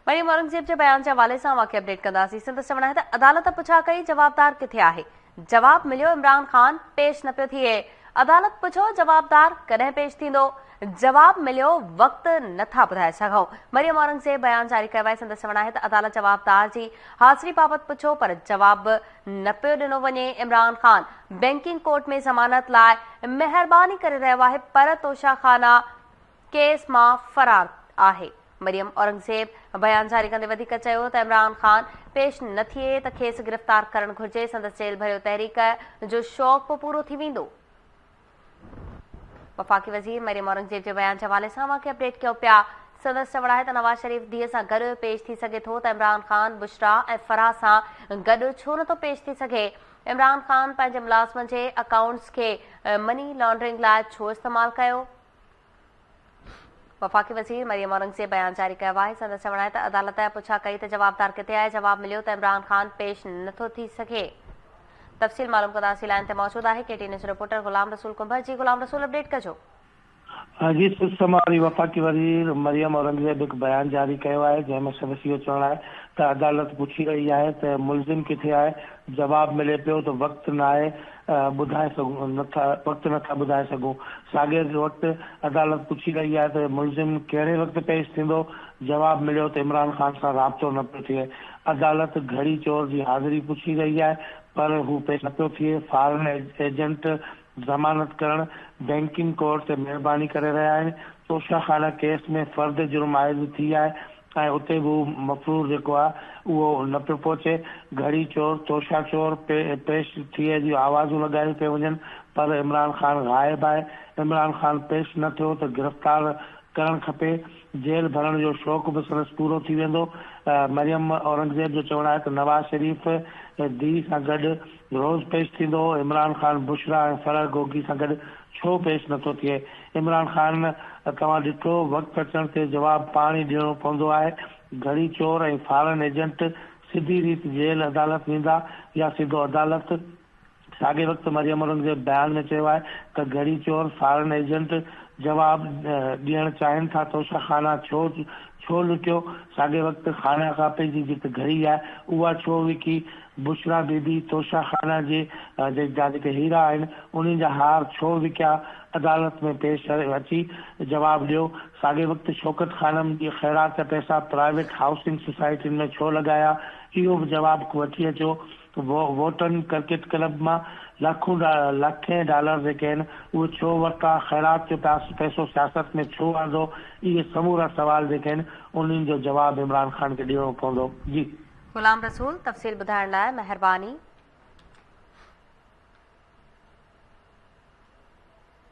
मरियम औरंगज़ेब जे बयान जे हवाले सां वाक़ई अपडेट कंदासीं। संदसि चवण आहे त अदालत पुछा कई, जवाबदार किथे आहे? जवाब मिलियो, इमरान ख़ान पेश न पियो थिए। अदालत पुछो, जवाबदार कॾहिं पेश थींदो? जवाब मिलियो, वक़्तु नथा ॿुधाए सघूं। मरियम औरंगज़ेब बयान जारी कयो आहे। संदसि चवण आहे त अदालत जवाबदार जी हाज़िरी बाबति पुछो, पर जवाब न पियो ॾिनो वञे। इमरान ख़ान बैंकिंग कोर्ट में ज़मानत लाइ महिरबानी करे रहियो आहे, पर तोशाखाना केस मां फरार आहे। मरियम औरंगज़ेब बयान जारी कंदे वधीक चयो त इमरान ख़ान पेश न थिए त खेसि गिरफ़्तार करणु घुर्जे। संदसि जेल भरियो तहरीक जो शौक़ पूरो थी वेंदो। वफ़ाक़ी वज़ीर मरियम औरंगज़ेब जे बयान जे हवाले सां वाक़ई अपडेट कयो पिया। संदसि चवण आहे त नवाज़ शरीफ़ धीअ सां गॾु पेश थी सघे थो, त इमरान ख़ान बुशरा ऐं फराह सां गॾु छो नथो पेश थी सघे? इमरान ख़ान पंहिंजे मुलाज़िमनि जे अकाउंट्स खे मनी लॉन्ड्रिंग लाइ छो इस्तेमालु कयो? वफ़ाक़ी वज़ीर मरियम औरंगज़ेब बयान जारी कयो आहे। संदसि चवण आहे त अदालत पुछा कई त जवाबदार किथे आहे? जवाब मिलियो त इमरान ख़ान पेश नथो थी सघे। तफ़सील मालूम कंदासीं। लाइन ते मौजूदु आहे KT news reporter Ghulam Rasool कुंभर जी। गुलाम रसूल, अपडेट कजो। जी सुसमारी वफ़ाक़ी वज़ीर मरियम औरंगज़ेब एक बयान जारी किया है, जैमें संदसि इहो चवणु आहे त अदालत पुछी रही है त मुलज़िम किथे आहे? जवाब मिले पियो त वक़्तु न आहे, ॿुधाए सघूं नथा, वक़्तु नथा ॿुधाए सघूं। साॻिए वक़्तु अदालत पुछी रही है त मुलज़िम कहिड़े वक़्तु पेश थींदो? जवाब मिलियो त इमरान ख़ान सां राब्तो न पियो थिए। अदालत घड़ी चोर जी हाज़िरी पुछी रही है, पर हू पेश न पियो थिए। फॉरेन एजेंट ज़मानत करण बैंकिंग कोर्ट से महिरबानी करे रहिया आहिनि। तोशाखाना केस में फ़र्द जुर्म आयद थी आहे ऐं उते बि मफ़रूज़ जेको आहे उहो न पियो पहुचे। घड़ी चोर तोशा चोर पेश थिए जी आवाज़ूं लॻायूं पियूं वञनि, पर इमरान ख़ान गाइब आहे। इमरान ख़ान पेश न थियो त गिरफ़्तार करणु खपे। जेल भरण जो शौक़ बि संदसि पूरो थी वेंदो। मरियम औरंगज़ेब जो चवणु आहे त नवाज़ शरीफ़ धीउ सां गॾु रोज़ पेश थींदो। इमरान ख़ान बुशरा ऐं फराह गोगी सां गॾु छो पेश नथो थिए? इमरान ख़ान तव्हां ॾिठो, वक़्तु अचण ते जवाब पाण ई ॾियणो पवंदो आहे। घड़ी चोर ऐं फॉरेन एजेंट सिधी रीति जेल अदालत वेंदा या सिधो अदालत? साॻिए वक़्तु मरियम औरंगज़ेब बयान में चयो आहे त घड़ी चोर फॉरेन एजेंट जवाब ॾियणु चाहिनि था। तोशाखाना छो लुटियो? साॻिए वक़्तु खाना कापे जी जेकी घड़ी आहे उहा छो विकी? बुशरा बीबी तोशाखाना जे जेके हीरा आहिनि उन्हनि जा हार छो विकिया? अदालत में पेश अची जवाब ॾियो। साॻिए वक़्तु शौकत खानम जी ख़ैरात जा पैसा प्राइवेट हाउसिंग सोसाइटियुनि में छो लॻाया? इहो बि जवाबु वठी अचो। वोटन क्रिकेट क्लब मां लखें डॉलर जेके आहिनि उहे छो वरिता? ख़ैरात जो पैसो सियासत में छो आंदो? इहे समूरा सवाल जेके आहिनि उन्हनि जो जवाबु इमरान ख़ान खे ॾियणो पवंदो। जी गुलाम रसूल, तफ़सील ॿुधाइण लाइ महिरबानी।